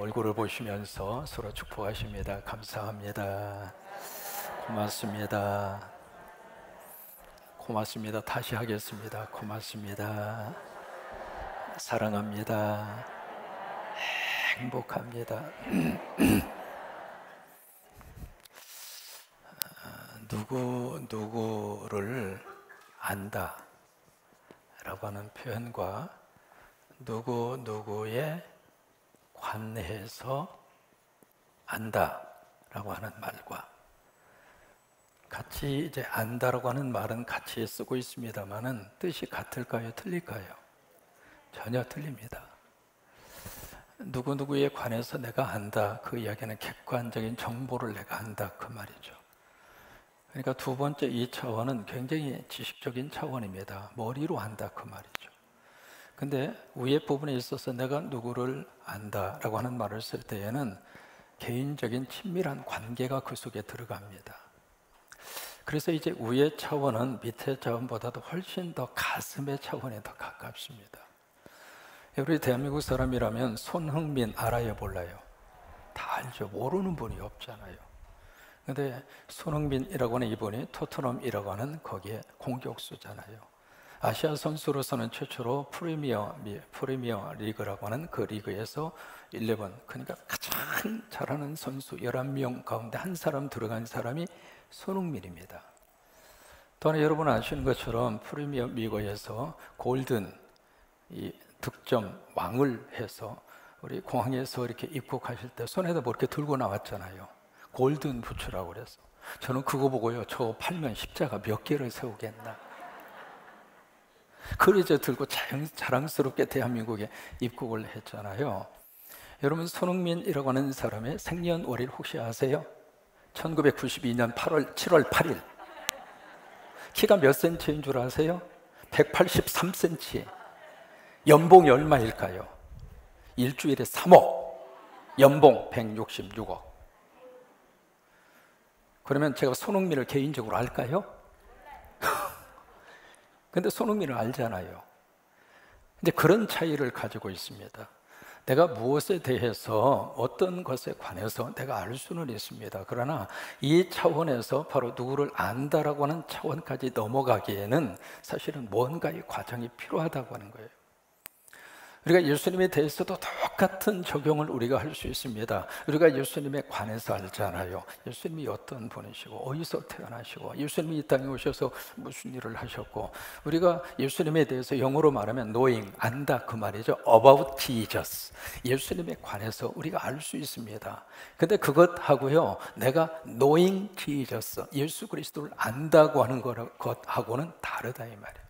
얼굴을 보시면서 서로 축복하십니다. 감사합니다. 고맙습니다. 고맙습니다. 다시 하겠습니다. 고맙습니다. 사랑합니다. 행복합니다. 누구를 안다 라고 하는 표현과 누구에 관해서 안다 라고 하는 말과 같이 이제 안다라고 하는 말은 같이 쓰고 있습니다만은 뜻이 같을까요? 틀릴까요? 전혀 틀립니다. 누구에 관해서 내가 안다, 그 이야기는 객관적인 정보를 내가 안다, 그 말이죠. 그러니까 두 번째 이 차원은 굉장히 지식적인 차원입니다. 머리로 안다, 그 말이죠. 근데 위에 부분에 있어서 내가 누구를 안다라고 하는 말을 쓸 때에는 개인적인 친밀한 관계가 그 속에 들어갑니다. 그래서 이제 위의 차원은 밑의 차원보다도 훨씬 더 가슴의 차원에 더 가깝습니다. 우리 대한민국 사람이라면 손흥민 알아요, 몰라요? 다 알죠. 모르는 분이 없잖아요. 근데 손흥민이라고 하는 이분이 토트넘이라고 하는 거기에 공격수잖아요. 아시아 선수로서는 최초로 프리미어 리그라고 하는 그 리그에서 11, 그러니까 가장 잘하는 선수 11명 가운데 한 사람 들어간 사람이 손흥민입니다. 또한 여러분 아시는 것처럼 프리미어 리그에서 골든 이 득점 왕을 해서 우리 공항에서 이렇게 입국하실 때 손에다 뭐 이렇게 들고 나왔잖아요. 골든 부츠라고 그래서 저는 그거 보고요, 저 팔면 십자가 몇 개를 세우겠나. 그걸 이제 들고 자랑스럽게 대한민국에 입국을 했잖아요. 여러분 손흥민이라고 하는 사람의 생년월일 혹시 아세요? 1992년 7월 8일. 키가 몇 센치인 줄 아세요? 183cm. 연봉이 얼마일까요? 일주일에 3억. 연봉 166억. 그러면 제가 손흥민을 개인적으로 알까요? 근데 손흥민을 알잖아요. 근데 그런 차이를 가지고 있습니다. 내가 무엇에 대해서 어떤 것에 관해서 내가 알 수는 있습니다. 그러나 이 차원에서 바로 누구를 안다라고 하는 차원까지 넘어가기에는 사실은 뭔가의 과정이 필요하다고 하는 거예요. 우리가 예수님에 대해서도 똑같은 적용을 우리가 할 수 있습니다. 우리가 예수님에 관해서 알잖아요. 예수님이 어떤 분이시고 어디서 태어나시고 예수님이 이 땅에 오셔서 무슨 일을 하셨고, 우리가 예수님에 대해서 영어로 말하면 knowing, 안다 그 말이죠. About Jesus. 예수님에 관해서 우리가 알 수 있습니다. 근데 그것하고요, 내가 knowing Jesus, 예수 그리스도를 안다고 하는 것하고는 다르다 이 말이에요.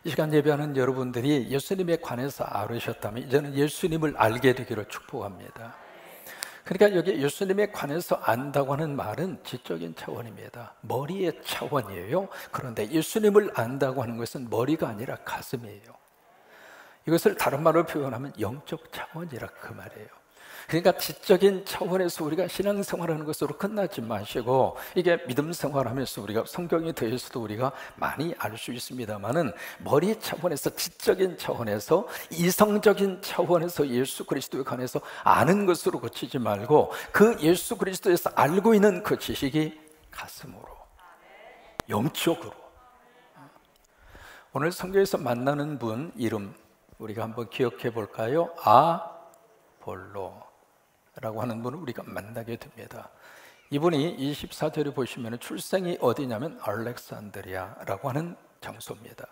이 시간 예배하는 여러분들이 예수님에 관해서 알으셨다면 이제는 예수님을 알게 되기를 축복합니다. 그러니까 여기 예수님에 관해서 안다고 하는 말은 지적인 차원입니다. 머리의 차원이에요. 그런데 예수님을 안다고 하는 것은 머리가 아니라 가슴이에요. 이것을 다른 말로 표현하면 영적 차원이라 그 말이에요. 그러니까 지적인 차원에서 우리가 신앙생활하는 것으로 끝나지 마시고, 이게 믿음 생활하면서 우리가 성경에 대해서도 우리가 많이 알 수 있습니다만은 머리 차원에서, 지적인 차원에서, 이성적인 차원에서 예수 그리스도에 관해서 아는 것으로 그치지 말고 그 예수 그리스도에서 알고 있는 그 지식이 가슴으로, 영적으로. 오늘 성경에서 만나는 분 이름 우리가 한번 기억해 볼까요? 아볼로 라고 하는 분을 우리가 만나게 됩니다. 이분이 24절에 보시면 출생이 어디냐면 알렉산드리아라고 하는 장소입니다.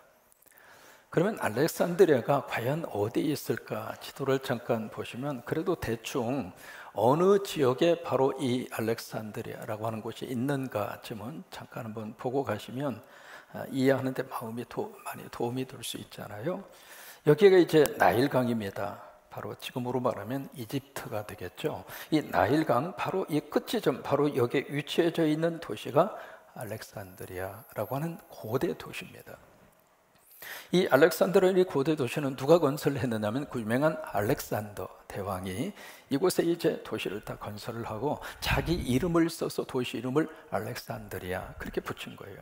그러면 알렉산드리아가 과연 어디에 있을까? 지도를 잠깐 보시면 그래도 대충 어느 지역에 바로 이 알렉산드리아라고 하는 곳이 있는가쯤은 잠깐 한번 보고 가시면 이해하는 데 많이 도움이 될 수 있잖아요. 여기가 이제 나일강입니다. 바로 지금으로 말하면 이집트가 되겠죠. 이 나일강 바로 이 끝지점, 바로 여기에 위치해져 있는 도시가 알렉산드리아라고 하는 고대 도시입니다. 이 알렉산드리아의 고대 도시는 누가 건설했느냐면 그 유명한 알렉산더 대왕이 이곳에 이제 도시를 다 건설을 하고 자기 이름을 써서 도시 이름을 알렉산드리아 그렇게 붙인 거예요.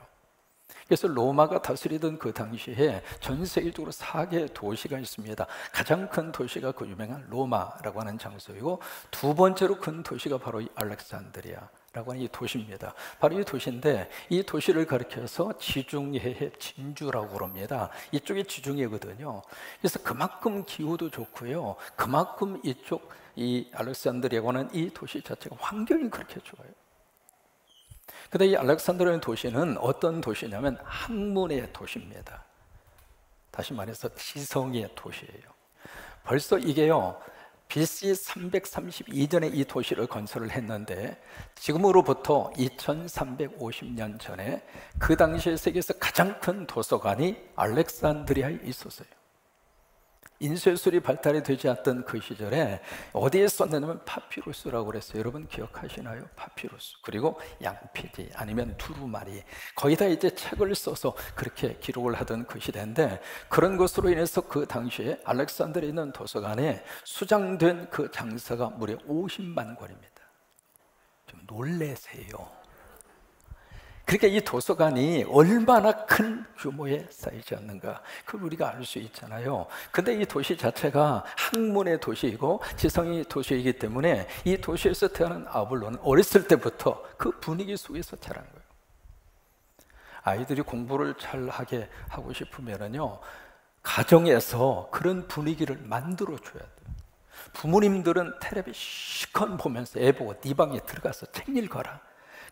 그래서 로마가 다스리던 그 당시에 전 세계적으로 4개의 도시가 있습니다. 가장 큰 도시가 그 유명한 로마라고 하는 장소이고, 두 번째로 큰 도시가 바로 이 알렉산드리아라고 하는 이 도시입니다. 바로 이 도시인데, 이 도시를 가리켜서 지중해의 진주라고 그럽니다. 이쪽이 지중해거든요. 그래서 그만큼 기후도 좋고요, 그만큼 이쪽 이 알렉산드리아라고 하는 이 도시 자체가 환경이 그렇게 좋아요. 근데 이 알렉산드리아 도시는 어떤 도시냐면 학문의 도시입니다. 다시 말해서 지성의 도시예요. 벌써 이게요, BC 332년에 이 도시를 건설을 했는데, 지금으로부터 2350년 전에 그 당시에 세계에서 가장 큰 도서관이 알렉산드리아에 있었어요. 인쇄술이 발달이 되지 않던 그 시절에 어디에 썼냐면 파피루스라고 그랬어요. 여러분 기억하시나요? 파피루스. 그리고 양피지 아니면 두루마리, 거기다 이제 책을 써서 그렇게 기록을 하던 그 시대인데, 그런 것으로 인해서 그 당시에 알렉산드리아에 있는 도서관에 수장된 그 장사가 무려 50만 권입니다. 좀 놀래세요. 그러니까 이 도서관이 얼마나 큰 규모의 사이즈였는가, 그걸 우리가 알 수 있잖아요. 근데 이 도시 자체가 학문의 도시이고 지성의 도시이기 때문에 이 도시에서 태어난 아볼로는 어렸을 때부터 그 분위기 속에서 자란 거예요. 아이들이 공부를 잘하게 하고 싶으면요, 가정에서 그런 분위기를 만들어 줘야 돼요. 부모님들은 텔레비 시컷 보면서 애 보고 네 방에 들어가서 책 읽어라.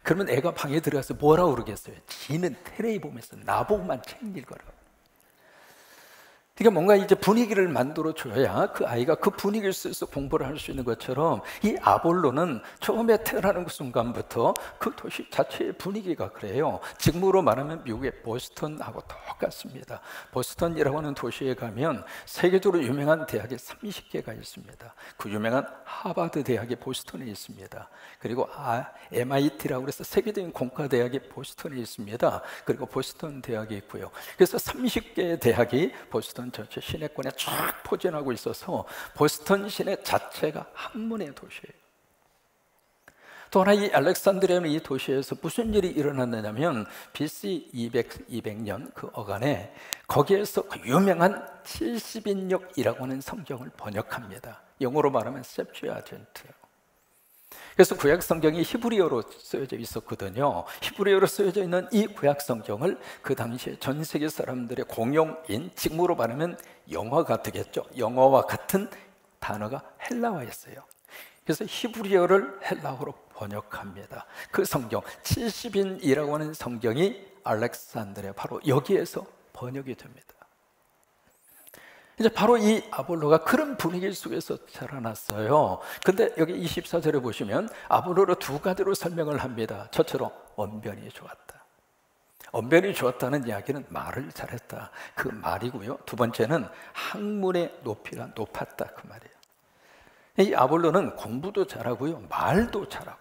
그러면 애가 방에 들어가서 뭐라고 그러겠어요? 지는 텔레비 보면서 나보고만 책 읽어라. 그러니까 뭔가 이제 분위기를 만들어 줘야 그 아이가 그 분위기 속에서 공부를 할 수 있는 것처럼, 이 아볼로는 처음에 태어나는 그 순간부터 그 도시 자체의 분위기가 그래요. 지금으로 말하면 미국의 보스턴하고 똑같습니다. 보스턴이라고 하는 도시에 가면 세계적으로 유명한 대학이 30개가 있습니다. 그 유명한 하버드 대학이 보스턴에 있습니다. 그리고 MIT라고 해서 세계적인 공과대학이 보스턴에 있습니다. 그리고 보스턴 대학이 있고요. 그래서 30개의 대학이 보스턴 전체 시내권에 쫙 포진하고 있어서 보스턴 시내 자체가 학문의 도시예요. 또 하나, 이 알렉산드리아는 이 도시에서 무슨 일이 일어났느냐면 BC 200년 그 어간에 거기에서 그 유명한 70인역이라고 하는 성경을 번역합니다. 영어로 말하면 septuagint. 그래서 구약 성경이 히브리어로 쓰여져 있었거든요. 히브리어로 쓰여져 있는 이 구약 성경을 그 당시에 전 세계 사람들의 공용인, 지금으로 말하면 영어가 되겠죠. 영어와 같은 단어가 헬라어였어요. 그래서 히브리어를 헬라어로 번역합니다. 그 성경 70인이라고 하는 성경이 알렉산드리아 바로 여기에서 번역이 됩니다. 이제 바로 이 아볼로가 그런 분위기 속에서 자라났어요. 근데 여기 24절에 보시면 아볼로를 두 가지로 설명을 합니다. 첫째로 언변이 좋았다. 언변이 좋았다는 이야기는 말을 잘했다, 그 말이고요. 두 번째는 학문의 높이가 높았다, 그 말이에요. 이 아볼로는 공부도 잘하고요, 말도 잘하고,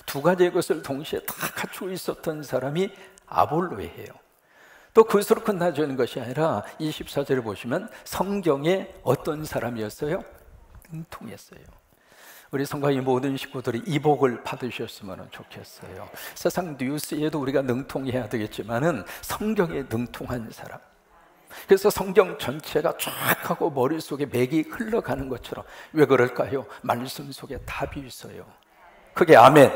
두 가지의 것을 동시에 다 갖추고 있었던 사람이 아볼로예요. 또 그것으로 끝나주는 것이 아니라 24절을 보시면 성경에 어떤 사람이었어요? 능통했어요. 우리 성가의 모든 식구들이 이 복을 받으셨으면 좋겠어요. 세상 뉴스에도 우리가 능통해야 되겠지만은 성경에 능통한 사람. 그래서 성경 전체가 쫙 하고 머릿속에 맥이 흘러가는 것처럼. 왜 그럴까요? 말씀 속에 답이 있어요. 그게 아멘.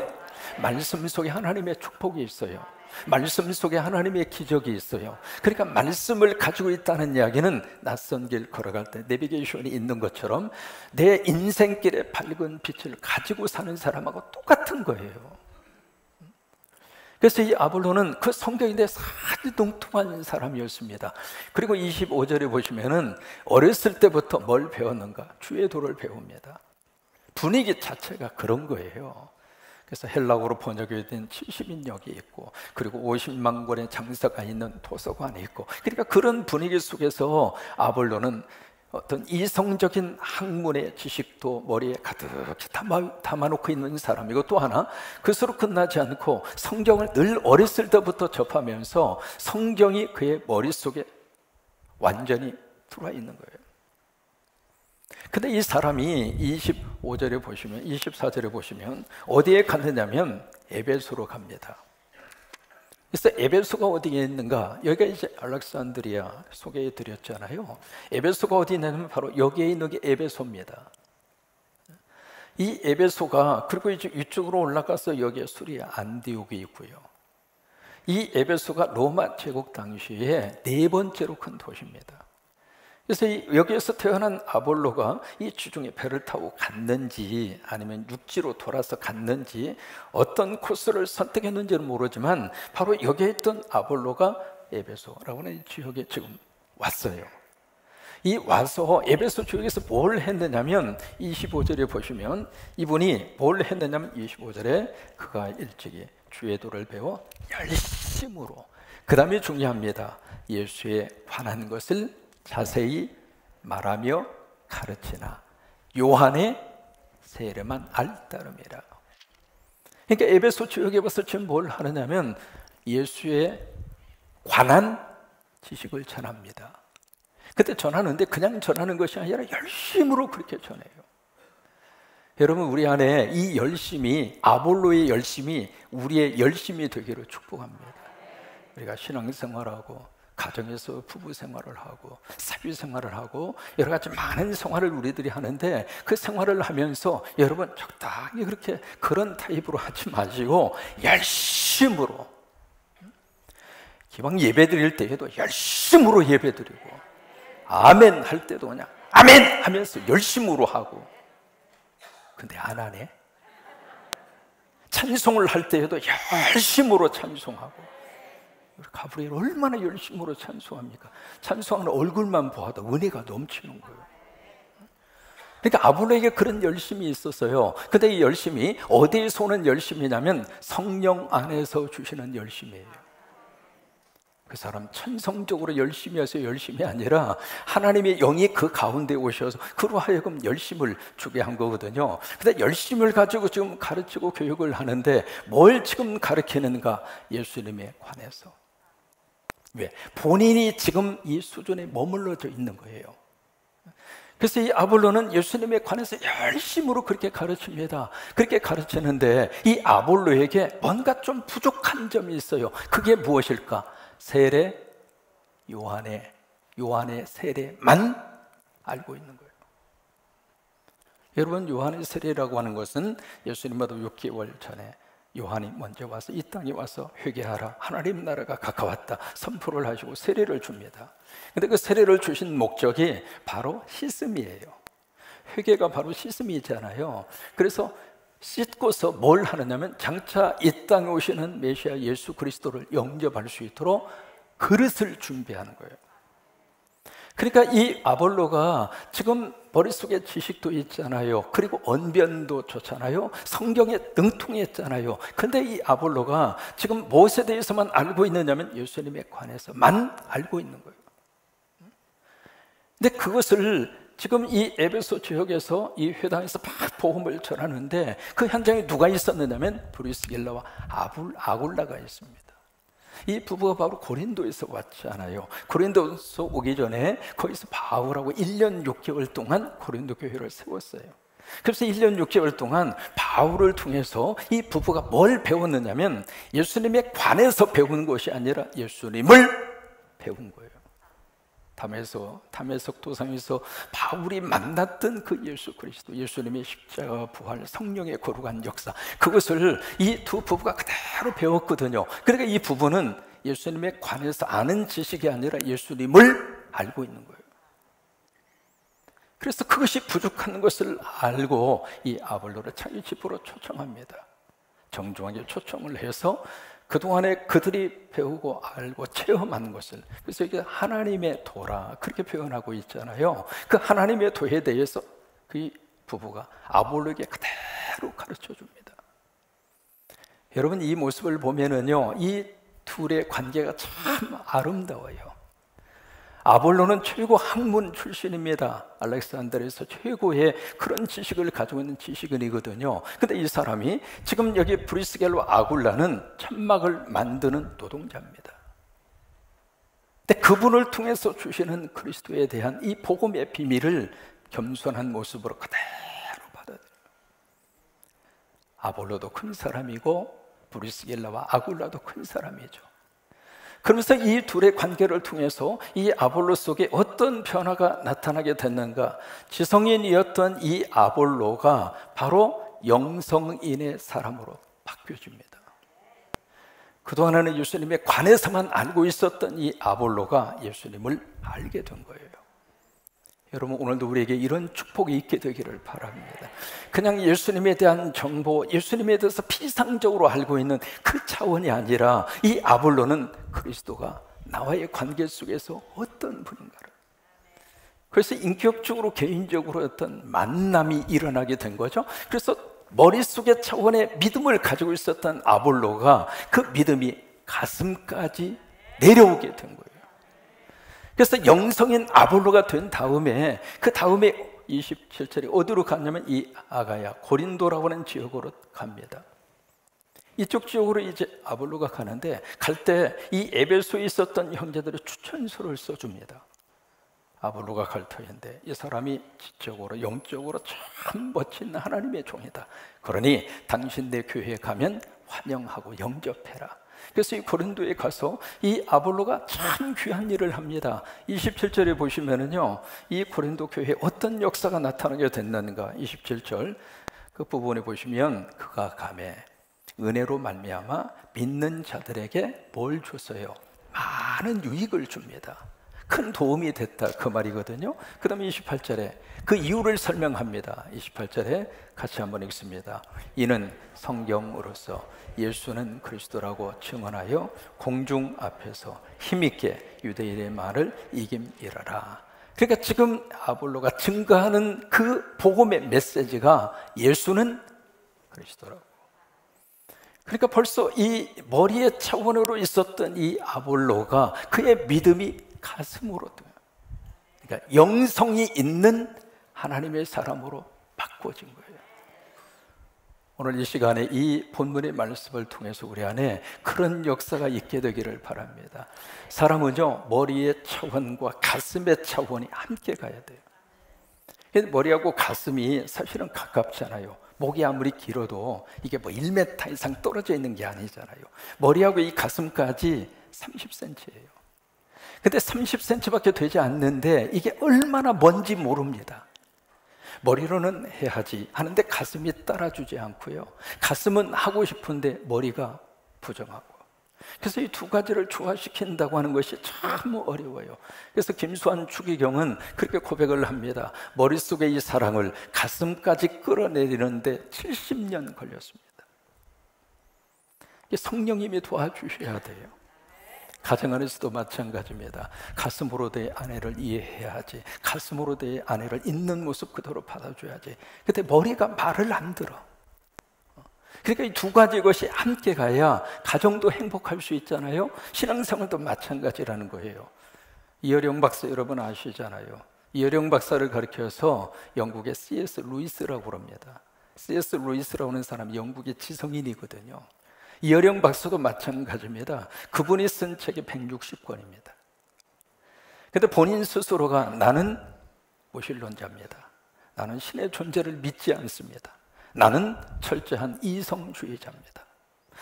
말씀 속에 하나님의 축복이 있어요. 말씀 속에 하나님의 기적이 있어요. 그러니까 말씀을 가지고 있다는 이야기는 낯선 길 걸어갈 때 내비게이션이 있는 것처럼 내 인생길에 밝은 빛을 가지고 사는 사람하고 똑같은 거예요. 그래서 이 아볼로는 그 성경인데 아주 능통한 사람이었습니다. 그리고 25절에 보시면은 어렸을 때부터 뭘 배웠는가? 주의 도를 배웁니다. 분위기 자체가 그런 거예요. 그래서 헬라어로 번역이 된 70인역이 있고, 그리고 50만 권의 장사가 있는 도서관이 있고, 그러니까 그런 분위기 속에서 아볼로는 어떤 이성적인 학문의 지식도 머리에 가득히 담아놓고 있는 사람이고, 또 하나 그것으로 끝나지 않고 성경을 늘 어렸을 때부터 접하면서 성경이 그의 머릿속에 완전히 들어와 있는 거예요. 근데 이 사람이 25절에 보시면, 24절에 보시면 어디에 갔느냐면 에베소로 갑니다. 그래서 에베소가 어디에 있는가? 여기가 이제 알렉산드리아 소개해 드렸잖아요. 에베소가 어디 있냐면 바로 여기에 있는 게 에베소입니다. 이 에베소가, 그리고 이제 위쪽으로 올라가서 여기에 수리아 안디옥이 있고요. 이 에베소가 로마 제국 당시에 네 번째로 큰 도시입니다. 그래서 여기에서 태어난 아볼로가 이 주중에 배를 타고 갔는지 아니면 육지로 돌아서 갔는지 어떤 코스를 선택했는지는 모르지만 바로 여기에 있던 아볼로가 에베소라고 하는 지역에 지금 왔어요. 이 와서 에베소 지역에서 뭘 했느냐면 25절에 보시면 이분이 뭘 했느냐면 25절에 그가 일찍이 주의 도를 배워 열심으로, 그 다음에 중요합니다. 예수에 관한 것을 자세히 말하며 가르치나 요한의 세례만 알따름이라. 그러니까 에베소 지역에 와서 지금 뭘 하느냐면 예수에 관한 지식을 전합니다. 그때 전하는데 그냥 전하는 것이 아니라 열심으로 그렇게 전해요. 여러분, 우리 안에 이 열심이, 아볼로의 열심이 우리의 열심이 되기를 축복합니다. 우리가 신앙생활하고 가정에서 부부 생활을 하고 사회 생활을 하고 여러 가지 많은 생활을 우리들이 하는데, 그 생활을 하면서 여러분 적당히 그렇게 그런 타입으로 하지 마시고 열심으로, 기왕 예배 드릴 때에도 열심으로 예배 드리고, 아멘 할 때도 그냥 아멘 하면서 열심으로 하고. 근데 안 하네. 찬송을 할 때에도 열심으로 찬송하고. 가브리엘 얼마나 열심으로 찬송합니까? 찬송하는 얼굴만 보아도 은혜가 넘치는 거예요. 그러니까 아볼로에게 그런 열심이 있었어요. 근데 이 열심이 어디에서 오는 열심이냐면 성령 안에서 주시는 열심이에요. 그 사람 천성적으로 열심히 해서 열심이 아니라 하나님의 영이 그 가운데 오셔서 그로 하여금 열심을 주게 한 거거든요. 근데 열심을 가지고 지금 가르치고 교육을 하는데 뭘 지금 가르치는가? 예수님에 관해서. 왜? 본인이 지금 이 수준에 머물러져 있는 거예요. 그래서 이 아볼로는 예수님에 관해서 열심으로 그렇게 가르칩니다. 그렇게 가르치는데 이 아볼로에게 뭔가 좀 부족한 점이 있어요. 그게 무엇일까? 세례, 요한의 세례만 알고 있는 거예요. 여러분, 요한의 세례라고 하는 것은 예수님보다 6개월 전에 요한이 먼저 와서 이 땅에 와서 회개하라, 하나님 나라가 가까웠다 선포를 하시고 세례를 줍니다. 근데 그 세례를 주신 목적이 바로 씻음이에요. 회개가 바로 씻음이잖아요. 그래서 씻고서 뭘 하느냐면 장차 이 땅에 오시는 메시아 예수 그리스도를 영접할 수 있도록 그릇을 준비하는 거예요. 그러니까 이 아볼로가 지금 머릿속에 지식도 있잖아요. 그리고 언변도 좋잖아요. 성경에 능통했잖아요. 근데 이 아볼로가 지금 무엇에 대해서만 알고 있느냐면 예수님에 관해서만 알고 있는 거예요. 근데 그것을 지금 이 에베소 지역에서 이 회당에서 막 복음을 전하는데 그 현장에 누가 있었느냐면 브리스길라와 아굴라가 있습니다. 이 부부가 바로 고린도에서 왔잖아요. 고린도에서 오기 전에 거기서 바울하고 1년 6개월 동안 고린도 교회를 세웠어요. 그래서 1년 6개월 동안 바울을 통해서 이 부부가 뭘 배웠느냐면 예수님에 관해서 배운 것이 아니라 예수님을 배운 거예요. 담에석 도상에서 바울이 만났던 그 예수 그리스도, 예수님의 십자가 부활, 성령의 거룩한 역사, 그것을 이 두 부부가 그대로 배웠거든요. 그러니까 이 부부는 예수님에 관해서 아는 지식이 아니라 예수님을 알고 있는 거예요. 그래서 그것이 부족한 것을 알고 이 아볼로를 자기 집으로 초청합니다. 정중하게 초청을 해서 그동안에 그들이 배우고 알고 체험한 것을, 그래서 이게 하나님의 도라 그렇게 표현하고 있잖아요. 그 하나님의 도에 대해서 그 부부가 아볼로에게 그대로 가르쳐 줍니다. 여러분, 이 모습을 보면은요, 이 둘의 관계가 참 아름다워요. 아볼로는 최고 학문 출신입니다. 알렉산드리아에서 최고의 그런 지식을 가지고 있는 지식인이거든요. 근데 이 사람이 지금 여기 브리스겔로 아굴라는 천막을 만드는 노동자입니다. 근데 그분을 통해서 주시는 그리스도에 대한 이 복음의 비밀을 겸손한 모습으로 그대로 받아들여요. 아볼로도 큰 사람이고 브리스겔라와 아굴라도 큰 사람이죠. 그러면서 이 둘의 관계를 통해서 이 아볼로 속에 어떤 변화가 나타나게 됐는가? 지성인이었던 이 아볼로가 바로 영성인의 사람으로 바뀌어집니다. 그동안에는 예수님에 관해서만 알고 있었던 이 아볼로가 예수님을 알게 된 거예요. 여러분, 오늘도 우리에게 이런 축복이 있게 되기를 바랍니다. 그냥 예수님에 대한 정보, 예수님에 대해서 피상적으로 알고 있는 그 차원이 아니라 이 아볼로는 그리스도가 나와의 관계 속에서 어떤 분인가를, 그래서 인격적으로 개인적으로 어떤 만남이 일어나게 된 거죠. 그래서 머릿속의 차원의 믿음을 가지고 있었던 아볼로가 그 믿음이 가슴까지 내려오게 된 거예요. 그래서 영성인 아볼로가 된 다음에, 그 다음에 27절에 어디로 갔냐면 이 아가야, 고린도라고 하는 지역으로 갑니다. 이쪽 지역으로 이제 아볼로가 가는데, 갈 때 이 에베소에 있었던 형제들이 추천서를 써줍니다. 아볼로가 갈 터인데 이 사람이 지적으로 영적으로 참 멋진 하나님의 종이다. 그러니 당신 내 교회에 가면 환영하고 영접해라. 그래서 이 고린도에 가서 이 아볼로가 참 귀한 일을 합니다. 27절에 보시면은요, 이 고린도 교회에 어떤 역사가 나타나게 됐는가? 27절 그 부분에 보시면 그가 가매 은혜로 말미암아 믿는 자들에게 뭘 줬어요? 많은 유익을 줍니다. 큰 도움이 됐다, 그 말이거든요. 그 다음에 28절에 그 이유를 설명합니다. 28절에 같이 한번 읽습니다. 이는 성경으로서 예수는 그리스도라고 증언하여 공중 앞에서 힘있게 유대인의 말을 이김이라라. 그러니까 지금 아볼로가 증거하는 그 복음의 메시지가 예수는 그리스도라고. 그러니까 벌써 이 머리의 차원으로 있었던 이 아볼로가 그의 믿음이 가슴으로, 그러니까 영성이 있는 하나님의 사람으로 바꿔진 거예요. 오늘 이 시간에 이 본문의 말씀을 통해서 우리 안에 그런 역사가 있게 되기를 바랍니다. 사람은요, 머리의 차원과 가슴의 차원이 함께 가야 돼요. 머리하고 가슴이 사실은 가깝잖아요. 목이 아무리 길어도 이게 뭐 1m 이상 떨어져 있는 게 아니잖아요. 머리하고 이 가슴까지 30cm예요. 근데 30cm밖에 되지 않는데 이게 얼마나 먼지 모릅니다. 머리로는 해야지 하는데 가슴이 따라주지 않고요. 가슴은 하고 싶은데 머리가 부정하고. 그래서 이 두 가지를 조화시킨다고 하는 것이 참 어려워요. 그래서 김수환 추기경은 그렇게 고백을 합니다. 머릿속에 이 사랑을 가슴까지 끌어내리는데 70년 걸렸습니다. 성령님이 도와주셔야 돼요. 가정 안에서도 마찬가지입니다. 가슴으로 내 아내를 이해해야 하지, 가슴으로 내 아내를 있는 모습 그대로 받아줘야지. 근데 머리가 말을 안 들어. 그러니까 이 두 가지 것이 함께 가야 가정도 행복할 수 있잖아요. 신앙생활도 마찬가지라는 거예요. 이어령 박사 여러분 아시잖아요. 이어령 박사를 가리켜서 영국의 C.S. 루이스라고 그럽니다. C.S. 루이스라고 하는 사람이 영국의 지성인이거든요. 이어령 박사도 마찬가지입니다. 그분이 쓴 책이 160권입니다. 근데 본인 스스로가 나는 무신론자입니다. 나는 신의 존재를 믿지 않습니다. 나는 철저한 이성주의자입니다.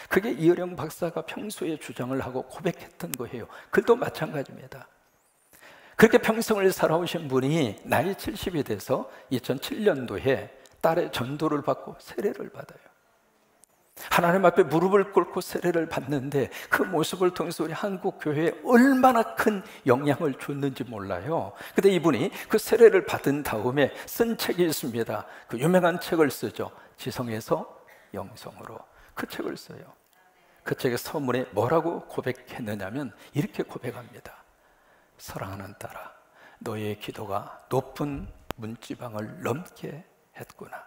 그게 이어령 박사가 평소에 주장을 하고 고백했던 거예요. 그도 마찬가지입니다. 그렇게 평생을 살아오신 분이 나이 70이 돼서 2007년도에 딸의 전도를 받고 세례를 받아요. 하나님 앞에 무릎을 꿇고 세례를 받는데 그 모습을 통해서 우리 한국 교회에 얼마나 큰 영향을 줬는지 몰라요. 근데 이분이 그 세례를 받은 다음에 쓴 책이 있습니다. 그 유명한 책을 쓰죠. 지성에서 영성으로. 그 책을 써요. 그 책의 서문에 뭐라고 고백했느냐면 이렇게 고백합니다. 사랑하는 딸아, 너의 기도가 높은 문지방을 넘게 했구나.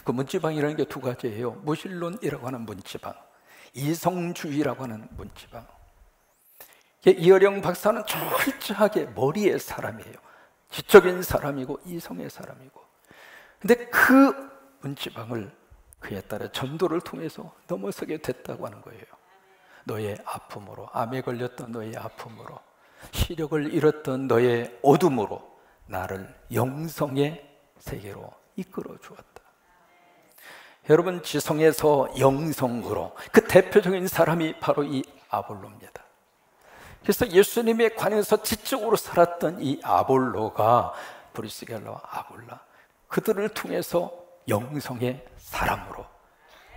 그 문지방이라는 게 두 가지예요. 무신론이라고 하는 문지방, 이성주의라고 하는 문지방. 이어령 박사는 철저하게 머리의 사람이에요. 지적인 사람이고 이성의 사람이고. 근데 그 문지방을 그에 따라 전도를 통해서 넘어서게 됐다고 하는 거예요. 너의 아픔으로, 암에 걸렸던 너의 아픔으로, 시력을 잃었던 너의 어둠으로 나를 영성의 세계로 이끌어 주었다. 여러분, 지성에서 영성으로 그 대표적인 사람이 바로 이 아볼로입니다. 그래서 예수님에 관해서 지적으로 살았던 이 아볼로가, 브리스겔라와 아굴라, 그들을 통해서 영성의 사람으로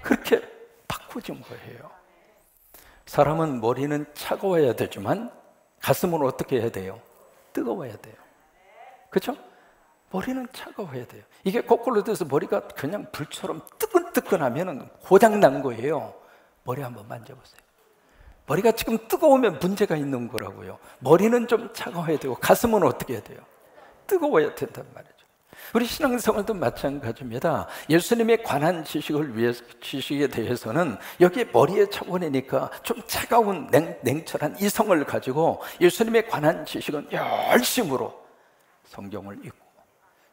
그렇게 바꾸진 거예요. 사람은 머리는 차가워야 되지만 가슴은 어떻게 해야 돼요? 뜨거워야 돼요. 그렇죠? 머리는 차가워야 돼요. 이게 거꾸로 돼서 머리가 그냥 불처럼 뜨끈뜨끈하면 고장난 거예요. 머리 한번 만져보세요. 머리가 지금 뜨거우면 문제가 있는 거라고요. 머리는 좀 차가워야 되고 가슴은 어떻게 해야 돼요? 뜨거워야 된단 말이죠. 우리 신앙생활도 마찬가지입니다. 예수님에 관한 지식에 대해서는 여기 머리에 차원이니까 좀 차가운 냉철한 이성을 가지고 예수님에 관한 지식은 열심으로 성경을 읽고,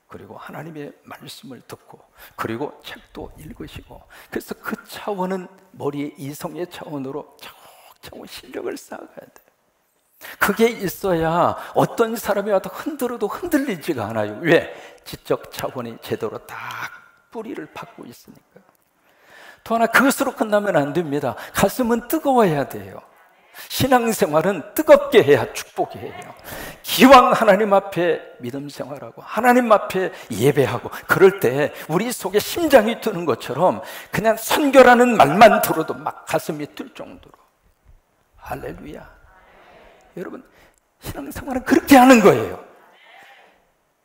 그리고 하나님의 말씀을 듣고, 그리고 책도 읽으시고, 그래서 그 차원은 머리의 이성의 차원으로 차곡차곡 실력을 쌓아가야 돼요. 그게 있어야 어떤 사람이 와도 흔들어도 흔들리지가 않아요. 왜? 지적 차원이 제대로 딱 뿌리를 받고 있으니까. 또 하나, 그것으로 끝나면 안 됩니다. 가슴은 뜨거워야 돼요. 신앙생활은 뜨겁게 해야 축복이에요. 기왕 하나님 앞에 믿음 생활하고 하나님 앞에 예배하고 그럴 때 우리 속에 심장이 뛰는 것처럼 그냥 선교라는 말만 들어도 막 가슴이 뛸 정도로. 할렐루야. 여러분, 신앙생활은 그렇게 하는 거예요.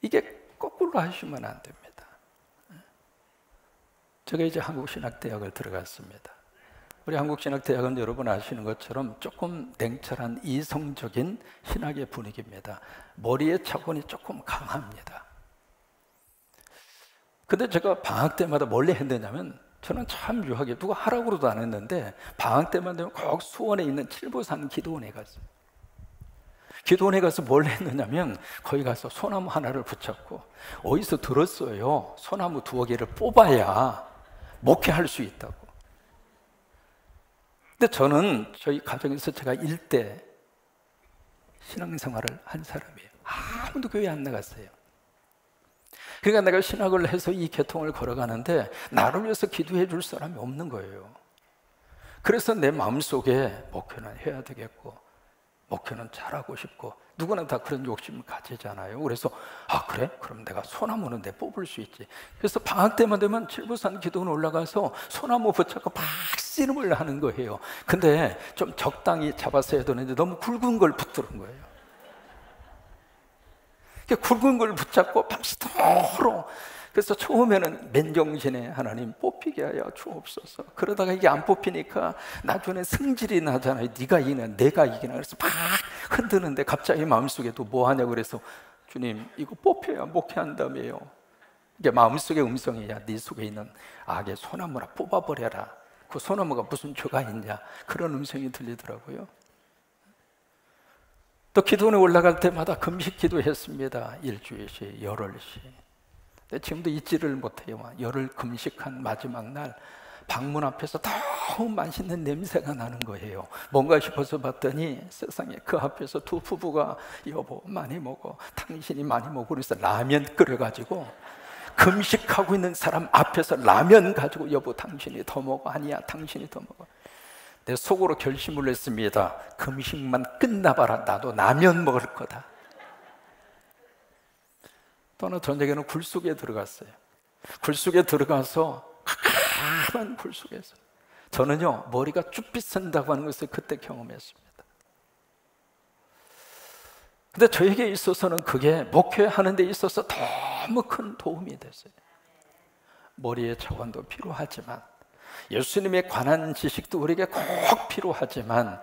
이게 거꾸로 하시면 안 됩니다. 제가 이제 한국신학대학을 들어갔습니다. 우리 한국신학대학은 여러분 아시는 것처럼 조금 냉철한 이성적인 신학의 분위기입니다. 머리의 차원이 조금 강합니다. 근데 제가 방학 때마다 뭘 했느냐면, 저는 참 묘하게 누가 하라고도 안 했는데 방학 때만 되면 꼭 수원에 있는 칠보산 기도원에 갔어요. 기도원에 가서 뭘 했느냐면 거기 가서 소나무 하나를 붙잡고, 어디서 들었어요, 소나무 2개를 뽑아야 목회할 수 있다고. 근데 저는 저희 가정에서 제가 일대 신앙생활을 한 사람이에요. 아무도 교회 안 나갔어요. 그러니까 내가 신학을 해서 이 계통을 걸어가는데 나를 위해서 기도해 줄 사람이 없는 거예요. 그래서 내 마음속에 목회는 해야 되겠고, 목회는 잘하고 싶고, 누구나 다 그런 욕심을 가지잖아요. 그래서 그래? 그럼 내가 소나무는 내 뽑을 수 있지. 그래서 방학 때만 되면 칠보산 기도원 올라가서 소나무 붙잡고 막 씨름을 하는 거예요. 근데 좀 적당히 잡았어야 되는데 너무 굵은 걸 붙드는 거예요. 굵은 걸 붙잡고 밤새도록. 그래서 처음에는 맨정신에 하나님 뽑히게 하여 주옵소서. 그러다가 이게 안 뽑히니까 나중에 승질이 나잖아요. 네가 이기나 내가 이기나. 그래서 막 흔드는데 갑자기 마음속에도 뭐 하냐고 그래서, 주님 이거 뽑혀야 목회한다며요. 이게 마음속의 음성이야. 네 속에 있는 악의 소나무라 뽑아버려라. 그 소나무가 무슨 죄가 있냐, 그런 음성이 들리더라고요. 또 기도원에 올라갈 때마다 금식 기도했습니다. 일주일씩, 열흘씩. 근데 지금도 잊지를 못해요. 열흘 금식한 마지막 날 방문 앞에서 너무 맛있는 냄새가 나는 거예요. 뭔가 싶어서 봤더니 세상에 그 앞에서 2 부부가 여보 많이 먹어, 당신이 많이 먹어, 그래서 라면 끓여가지고 금식하고 있는 사람 앞에서 라면 가지고 여보 당신이 더 먹어, 아니야 당신이 더 먹어. 내 속으로 결심을 했습니다. 금식만 끝나봐라, 나도 라면 먹을 거다. 또 하나, 저녁에는 굴속에 들어갔어요. 굴속에 들어가서 가만 굴속에서 저는요 머리가 쭈삣 선다고 하는 것을 그때 경험했습니다. 근데 저에게 있어서는 그게 목회하는 데 있어서 너무 큰 도움이 됐어요. 머리의 차원도 필요하지만, 예수님에 관한 지식도 우리에게 꼭 필요하지만,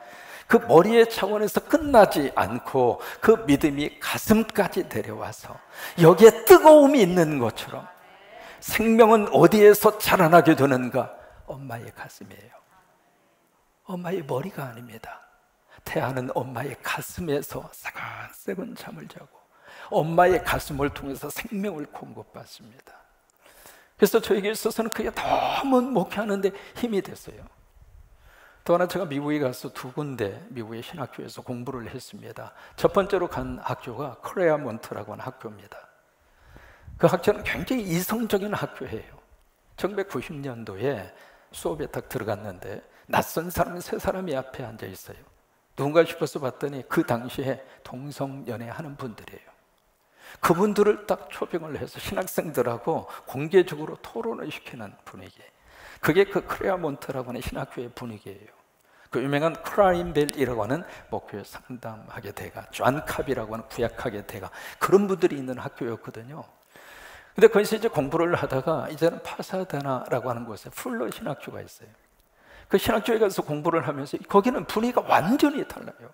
그 머리의 차원에서 끝나지 않고 그 믿음이 가슴까지 내려와서 여기에 뜨거움이 있는 것처럼, 생명은 어디에서 자라나게 되는가? 엄마의 가슴이에요. 엄마의 머리가 아닙니다. 태아는 엄마의 가슴에서 새근새근 잠을 자고 엄마의 가슴을 통해서 생명을 공급받습니다. 그래서 저에게 있어서는 그게 너무 목회하는 데 힘이 됐어요. 또 하나, 제가 미국에 가서 2군데 미국의 신학교에서 공부를 했습니다. 첫 번째로 간 학교가 클레어몬트라고 하는 학교입니다. 그 학교는 굉장히 이성적인 학교예요. 1990년도에 수업에 딱 들어갔는데 낯선 사람 3사람이 앞에 앉아 있어요. 누군가 싶어서 봤더니 그 당시에 동성연애하는 분들이에요. 그분들을 딱 초빙을 해서 신학생들하고 공개적으로 토론을 시키는 분위기. 그게 그 크레아몬트라고 하는 신학교의 분위기예요. 그 유명한 크라인벨이라고 하는 목회 상담학의 대가, 존 캅이라고 하는 구약학의 대가, 그런 분들이 있는 학교였거든요. 근데 거기서 이제 공부를 하다가 이제는 파사데나라고 하는 곳에 풀러 신학교가 있어요. 그 신학교에 가서 공부를 하면서 거기는 분위기가 완전히 달라요.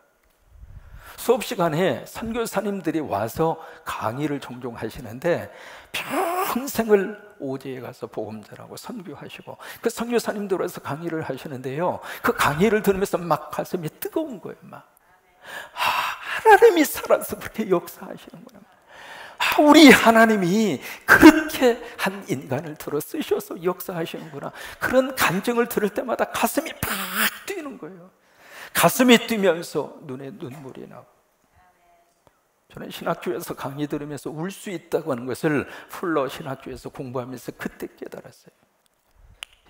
수업 시간에 선교사님들이 와서 강의를 종종 하시는데 평생을 오지에 가서 복음 전하고 선교하시고, 그 선교사님들 와서 강의를 하시는데요, 그 강의를 들으면서 막 가슴이 뜨거운 거예요. 막 하나님이 살아서 그렇게 역사하시는구나. 우리 하나님이 그렇게 한 인간을 들어 쓰셔서 역사하시는구나. 그런 감정을 들을 때마다 가슴이 팍 뛰는 거예요. 가슴이 뛰면서 눈에 눈물이 나고. 저는 신학교에서 강의 들으면서 울 수 있다고 하는 것을 풀러 신학교에서 공부하면서 그때 깨달았어요.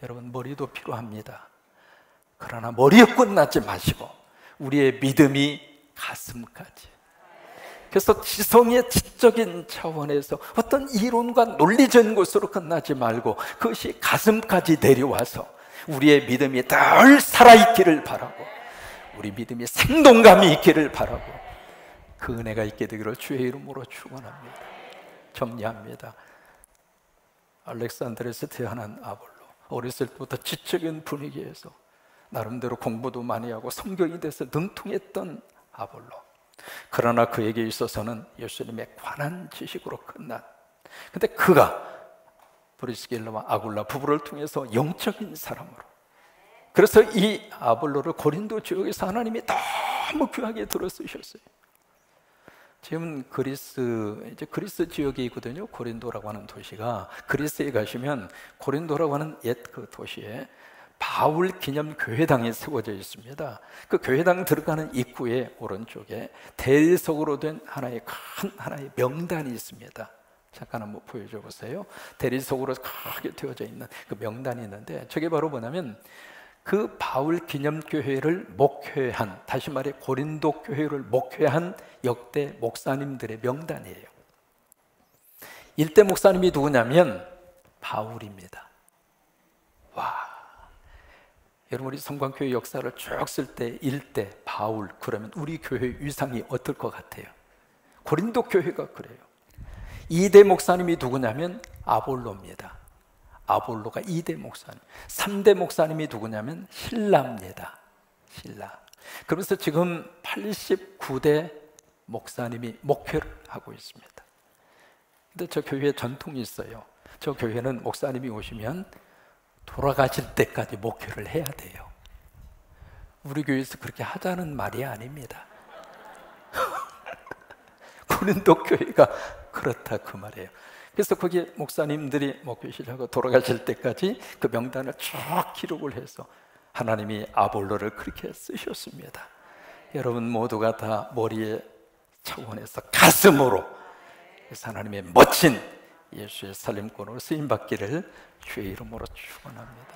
여러분, 머리도 필요합니다. 그러나 머리에 끝나지 마시고 우리의 믿음이 가슴까지. 그래서 지성의 지적인 차원에서 어떤 이론과 논리적인 것으로 끝나지 말고 그것이 가슴까지 내려와서 우리의 믿음이 덜 살아있기를 바라고, 우리 믿음이 생동감이 있기를 바라고, 그 은혜가 있게 되기를 주의 이름으로 축원합니다. 정리합니다. 알렉산드리아에서 태어난 아볼로, 어렸을 때부터 지적인 분위기에서 나름대로 공부도 많이 하고 성경에 대해서 능통했던 아볼로. 그러나 그에게 있어서는 예수님에 관한 지식으로 끝난, 근데 그가 브리스길라와 아굴라 부부를 통해서 영적인 사람으로, 그래서 이 아볼로를 고린도 지역에서 하나님이 너무 귀하게 들어 쓰셨어요. 지금 그리스 지역이 있거든요. 고린도라고 하는 도시가. 그리스에 가시면 고린도라고 하는 옛 그 도시에 바울 기념 교회당이 세워져 있습니다. 그 교회당 들어가는 입구의 오른쪽에 대리석으로 된 하나의 명단이 있습니다. 잠깐 한번 보여줘 보세요. 대리석으로 크게 되어져 있는 그 명단이 있는데, 저게 바로 뭐냐면 그 바울 기념교회를 목회한, 다시 말해 고린도 교회를 목회한 역대 목사님들의 명단이에요. 일대 목사님이 누구냐면 바울입니다. 와, 여러분, 우리 성광교회 역사를 쭉 쓸 때 일대 바울 그러면 우리 교회 위상이 어떨 것 같아요? 고린도 교회가 그래요. 이대 목사님이 누구냐면 아볼로입니다. 아볼로가 2대 목사님. 3대 목사님이 누구냐면 신라입니다. 신라. 그러면서 지금 89대 목사님이 목회를 하고 있습니다. 근데 저 교회에 전통이 있어요. 저 교회는 목사님이 오시면 돌아가실 때까지 목회를 해야 돼요. 우리 교회에서 그렇게 하자는 말이 아닙니다. 고린도 교회가 그렇다 그 말이에요. 그래서 거기에 목사님들이 목회 시작하고 돌아가실 때까지 그 명단을 쭉 기록을 해서 하나님이 아볼로를 그렇게 쓰셨습니다. 여러분 모두가 다 머리의 차원에서 가슴으로, 그래서 하나님의 멋진 예수의 살림꾼으로 쓰임받기를 주의 이름으로 축원합니다.